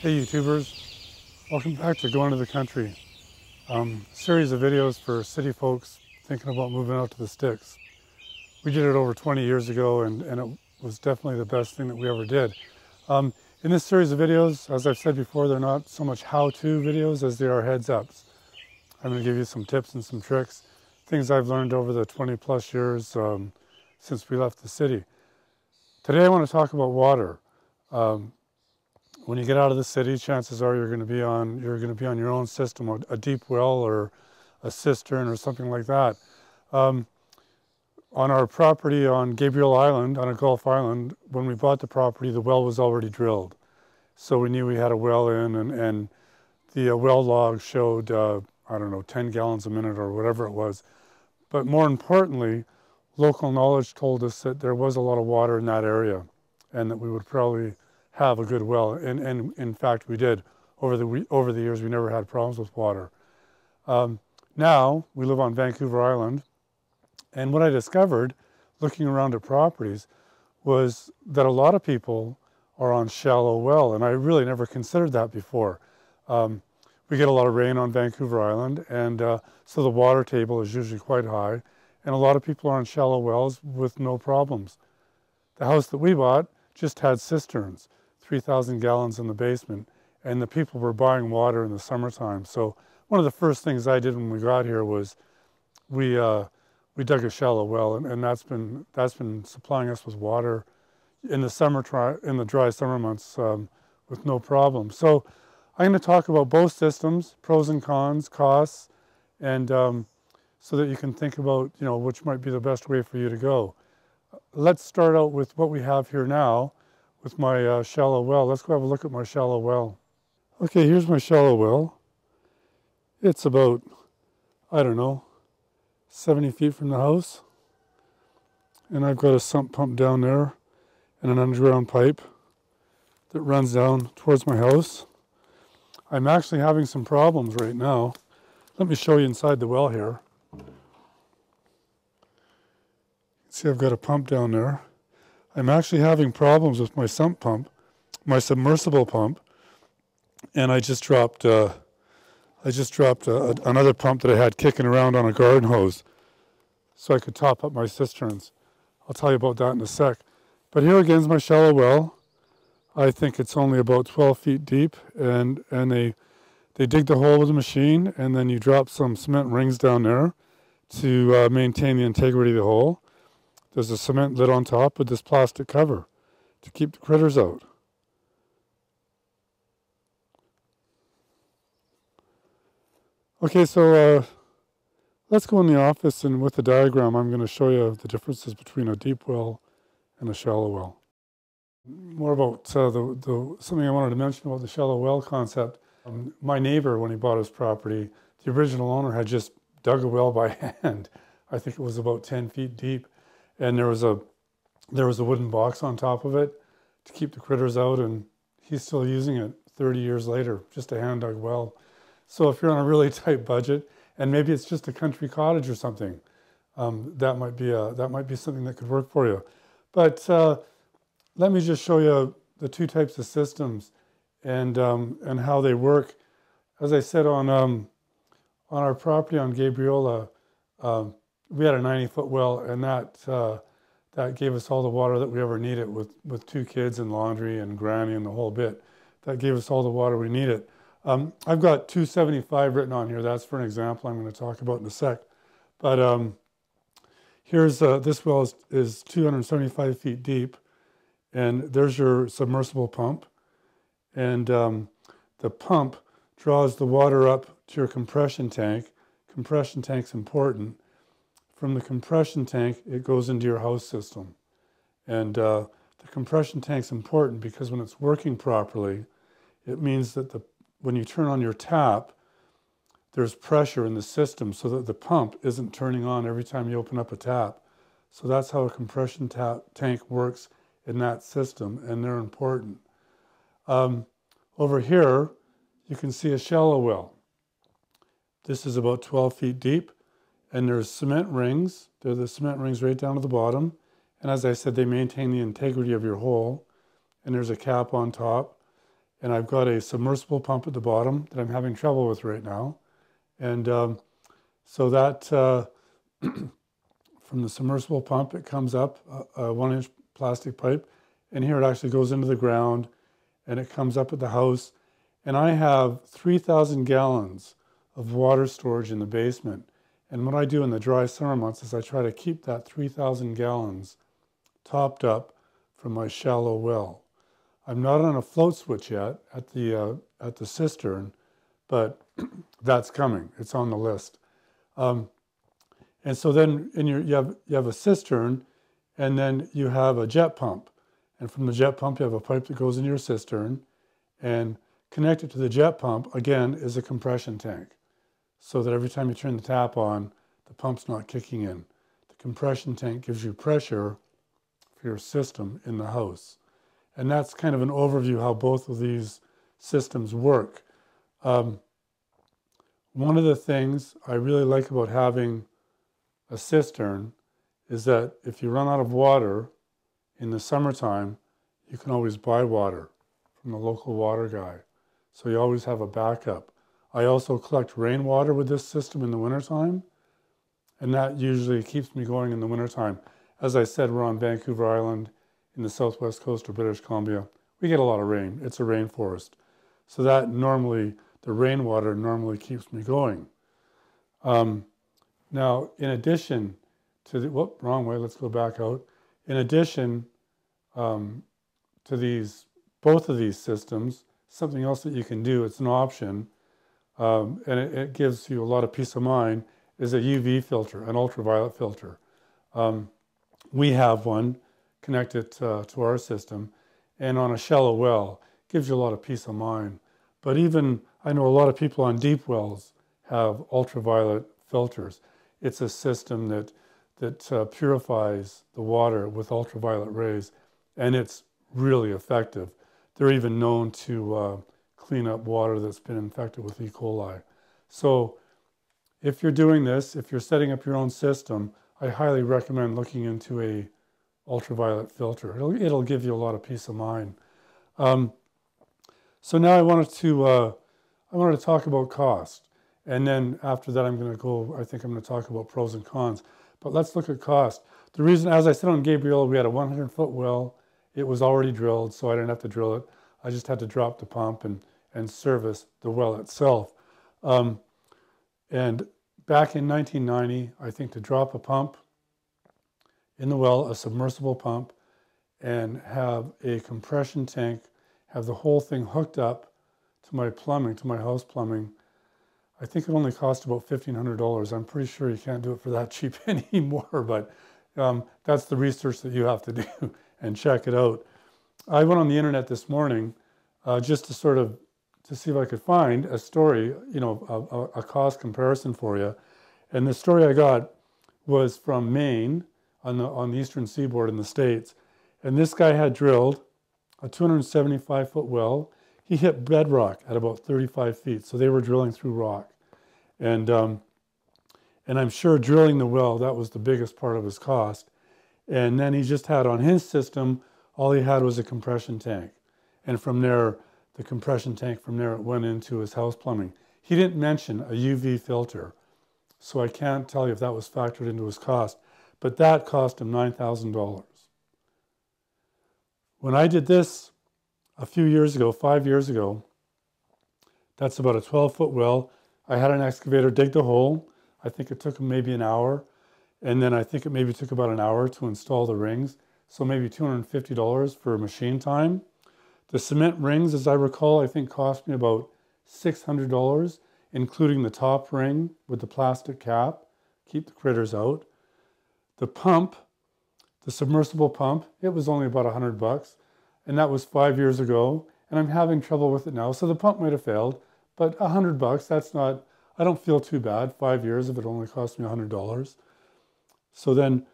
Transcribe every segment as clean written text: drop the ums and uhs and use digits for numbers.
Hey YouTubers, welcome back to Going to the Country. Series of videos for city folks thinking about moving out to the sticks. We did it over 20 years ago and it was definitely the best thing that we ever did. In this series of videos, as I've said before, they're not so much how-to videos as they are heads-ups. I'm going to give you some tips and some tricks, things I've learned over the 20 plus years since we left the city. Today I want to talk about water. When you get out of the city, chances are you're going to be on your own system, a deep well or a cistern or something like that. On our property on Gabriel Island, on a Gulf Island, when we bought the property, the well was already drilled. So we knew we had a well in, and the well log showed, I don't know, 10 gallons a minute or whatever it was. But more importantly, local knowledge told us that there was a lot of water in that area and that we would probably have a good well, and in fact we did. Over the years we never had problems with water. Now we live on Vancouver Island, and what I discovered looking around at properties was that a lot of people are on shallow well, and I really never considered that before. We get a lot of rain on Vancouver Island, and so the water table is usually quite high, and a lot of people are on shallow wells with no problems. The house that we bought just had cisterns, 3,000 gallons in the basement, and the people were buying water in the summertime. So one of the first things I did when we got here was we dug a shallow well, and that's been supplying us with water in the dry summer months with no problem. So I'm going to talk about both systems, pros and cons, costs, and so that you can think about which might be the best way for you to go. Let's start out with what we have here now with my shallow well. Let's go have a look at my shallow well. Okay, here's my shallow well. It's about, I don't know, 70 feet from the house. And I've got a sump pump down there and an underground pipe that runs down towards my house. I'm actually having some problems right now. Let me show you inside the well here. See, I've got a pump down there. I'm actually having problems with my sump pump, my submersible pump, and I just dropped another pump that I had kicking around on a garden hose so I could top up my cisterns. I'll tell you about that in a sec. But here again is my shallow well. I think it's only about 12 feet deep, and they dig the hole with a machine, and then you drop some cement rings down there to maintain the integrity of the hole. There's a cement lid on top with this plastic cover to keep the critters out. Okay, so let's go in the office, and with the diagram I'm going to show you the differences between a deep well and a shallow well. More about something I wanted to mention about the shallow well concept. My neighbor, when he bought his property, the original owner had just dug a well by hand. I think it was about 10 feet deep. And there was a wooden box on top of it to keep the critters out, and he's still using it 30 years later, just a hand dug well. So if you're on a really tight budget, and maybe it's just a country cottage or something, that might be something that could work for you. But let me just show you the two types of systems and how they work. As I said, on our property on Gabriola, we had a 90-foot well, and that gave us all the water that we ever needed with 2 kids and laundry and granny and the whole bit. That gave us all the water we needed. I've got 275 written on here. That's for an example I'm going to talk about in a sec. But here's this well is 275 feet deep, and there's your submersible pump. And the pump draws the water up to your compression tank. Compression tank's important. From the compression tank, it goes into your house system. And the compression tank's important because when it's working properly, it means that when you turn on your tap, there's pressure in the system so that the pump isn't turning on every time you open up a tap. So that's how a compression tank works in that system, and they're important. Over here, you can see a shallow well. This is about 12 feet deep. And there's cement rings. They're the cement rings right down to the bottom. And as I said, they maintain the integrity of your hole. And there's a cap on top. and I've got a submersible pump at the bottom that I'm having trouble with right now. And so that from the submersible pump, it comes up a 1-inch plastic pipe, and here it actually goes into the ground, and it comes up at the house. And I have 3,000 gallons of water storage in the basement. And what I do in the dry summer months is I try to keep that 3,000 gallons topped up from my shallow well. I'm not on a float switch yet at the cistern, but that's coming. It's on the list. And so then you have a cistern, and then you have a jet pump. And from the jet pump, you have a pipe that goes into your cistern, and connected to the jet pump, again, is a compression tank. So that every time you turn the tap on, the pump's not kicking in. The compression tank gives you pressure for your system in the house. And that's kind of an overview how both of these systems work. One of the things I really like about having a cistern is that if you run out of water in the summertime, you can always buy water from the local water guy. So you always have a backup. I also collect rainwater with this system in the wintertime, and that usually keeps me going in the wintertime. As I said, we're on Vancouver Island in the southwest coast of British Columbia. We get a lot of rain. It's a rainforest. So that normally, the rainwater normally keeps me going. Now, in addition to the, whoop, wrong way, let's go back out. In addition to both of these systems, something else that you can do, it's an option, and it gives you a lot of peace of mind, is a UV filter, an ultraviolet filter. We have one connected to our system, and on a shallow well, gives you a lot of peace of mind. But even, I know a lot of people on deep wells have ultraviolet filters. It's a system that purifies the water with ultraviolet rays, and it's really effective. They're even known to clean up water that's been infected with E. coli. So if you're doing this, if you're setting up your own system, I highly recommend looking into a ultraviolet filter. It'll give you a lot of peace of mind. So now I wanted to talk about cost. And then after that, I think I'm going to talk about pros and cons. But let's look at cost. The reason, as I said on Gabriel, we had a 100-foot well. It was already drilled, so I didn't have to drill it. I just had to drop the pump and service the well itself. And back in 1990, I think to drop a pump in the well, a submersible pump, and have a compression tank, have the whole thing hooked up to my plumbing, to my house plumbing, I think it only cost about $1,500. I'm pretty sure you can't do it for that cheap anymore, but that's the research that you have to do and check it out. I went on the internet this morning just to see if I could find a story, a cost comparison for you. And the story I got was from Maine on the eastern seaboard in the States. And this guy had drilled a 275-foot well. He hit bedrock at about 35 feet, so they were drilling through rock. And I'm sure drilling the well, that was the biggest part of his cost. And then he just had on his system, all he had was a compression tank. And from there, the compression tank, from there it went into his house plumbing. He didn't mention a UV filter, so I can't tell you if that was factored into his cost, but that cost him $9,000. When I did this a few years ago, 5 years ago, that's about a 12-foot well. I had an excavator dig the hole. I think it took him maybe an hour. And then I think it maybe took about an hour to install the rings. So maybe $250 for machine time. The cement rings, as I recall, I think cost me about $600, including the top ring with the plastic cap, keep the critters out. The pump, the submersible pump, it was only about $100. And that was 5 years ago. And I'm having trouble with it now. So the pump might have failed. But $100, that's not, I don't feel too bad. 5 years if it only cost me $100. So then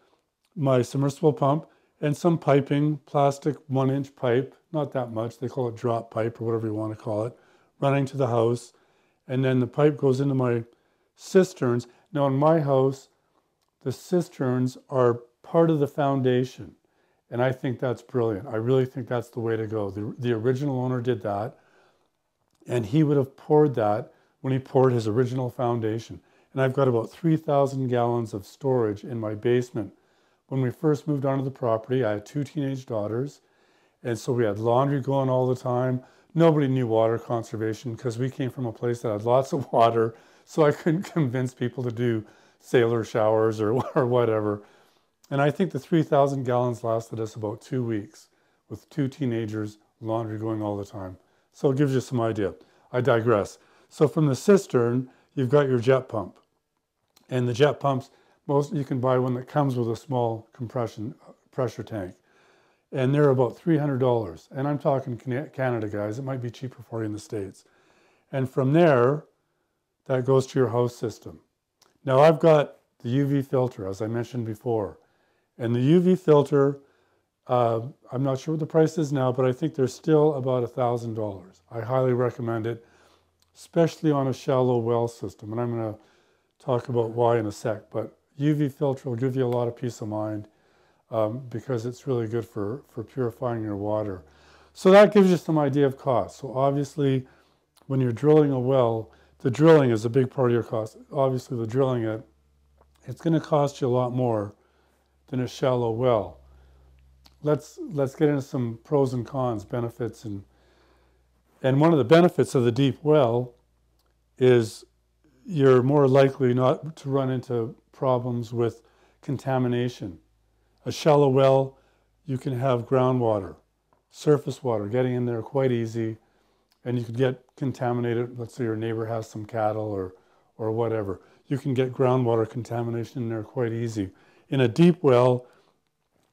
my submersible pump and some piping, plastic 1-inch pipe, not that much, they call it drop pipe or whatever you want to call it, running to the house. And then the pipe goes into my cisterns. Now in my house, the cisterns are part of the foundation. And I think that's brilliant. I really think that's the way to go. The original owner did that. And he would have poured that when he poured his original foundation. And I've got about 3,000 gallons of storage in my basement. When we first moved onto the property, I had 2 teenage daughters. And so we had laundry going all the time. Nobody knew water conservation because we came from a place that had lots of water. So I couldn't convince people to do sailor showers or whatever. And I think the 3,000 gallons lasted us about 2 weeks with 2 teenagers, laundry going all the time. So it gives you some idea. I digress. So from the cistern, you've got your jet pump. And the jet pumps, you can buy one that comes with a small compression pressure tank. And they're about $300. And I'm talking Canada, guys. It might be cheaper for you in the States. And from there, that goes to your house system. Now I've got the UV filter, as I mentioned before. And the UV filter, I'm not sure what the price is now, but I think they're still about $1,000. I highly recommend it, especially on a shallow well system. And I'm going to talk about why in a sec. But UV filter will give you a lot of peace of mind because it's really good for purifying your water. So that gives you some idea of cost. So obviously, when you're drilling a well, the drilling is a big part of your cost. Obviously, the drilling it's going to cost you a lot more than a shallow well. Let's get into some pros and cons, benefits, and one of the benefits of the deep well is you're more likely not to run into problems with contamination. A shallow well, you can have groundwater, surface water getting in there quite easy, and you could get contaminated. Let's say your neighbor has some cattle or whatever. You can get groundwater contamination in there quite easy. In a deep well,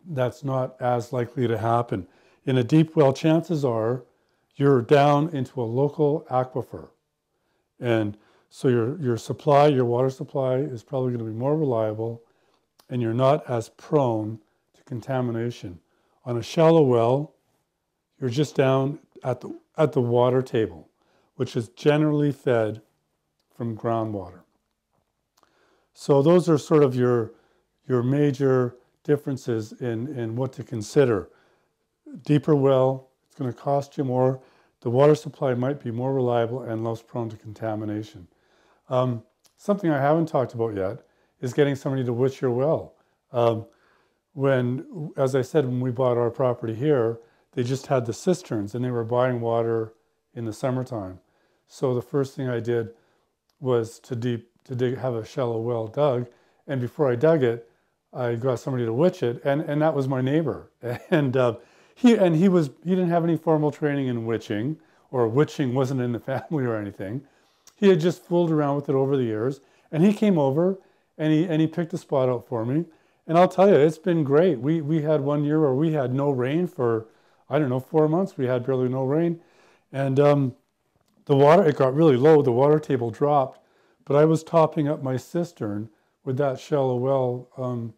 that's not as likely to happen. In a deep well, chances are you're down into a local aquifer. And so your supply, your water supply is probably going to be more reliable, and you're not as prone to contamination. On a shallow well, you're just down at the water table, which is generally fed from groundwater. So those are sort of your major differences in what to consider. Deeper well, it's going to cost you more. The water supply might be more reliable and less prone to contamination. Something I haven't talked about yet is getting somebody to witch your well. As I said, when we bought our property here, they just had the cisterns and they were buying water in the summertime. So the first thing I did was to have a shallow well dug. And before I dug it, I got somebody to witch it, and that was my neighbor. And he didn't have any formal training in witching, or witching wasn't in the family or anything. He had just fooled around with it over the years, and he came over and he picked a spot out for me. And I'll tell you, it's been great. We had one year where we had no rain for, I don't know, 4 months. We had barely no rain, and the water, it got really low. The water table dropped, but I was topping up my cistern with that shallow well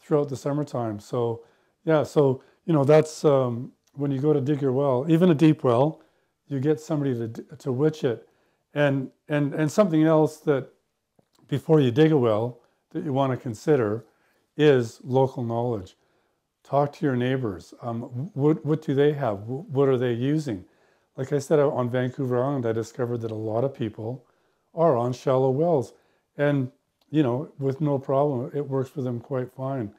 throughout the summertime. So yeah, so that's when you go to dig your well, even a deep well, you get somebody to witch it. And something else that before you dig a well that you want to consider is local knowledge. Talk to your neighbors. What do they have? What are they using? Like I said, on Vancouver Island, I discovered that a lot of people are on shallow wells, and with no problem, it works for them quite fine.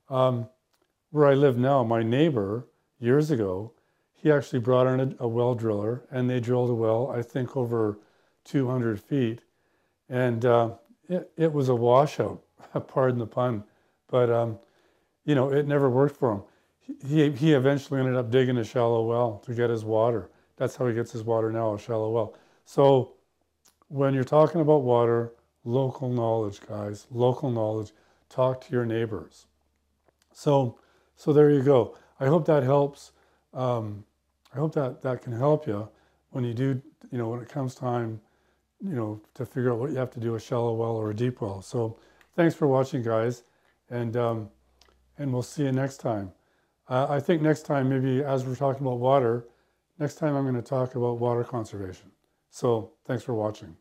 Where I live now, my neighbor, years ago, he actually brought in a well driller, and they drilled a well, I think over 200 feet, and it was a washout, pardon the pun, but it never worked for him. He eventually ended up digging a shallow well to get his water. That's how he gets his water now, a shallow well. So when you're talking about water, local knowledge, guys, local knowledge. Talk to your neighbors. So there you go. I hope that helps. I hope that can help you when you do, when it comes time, to figure out what you have to do, a shallow well or a deep well. So thanks for watching, guys, and we'll see you next time. I think next time, maybe as we're talking about water, next time I'm going to talk about water conservation. So thanks for watching.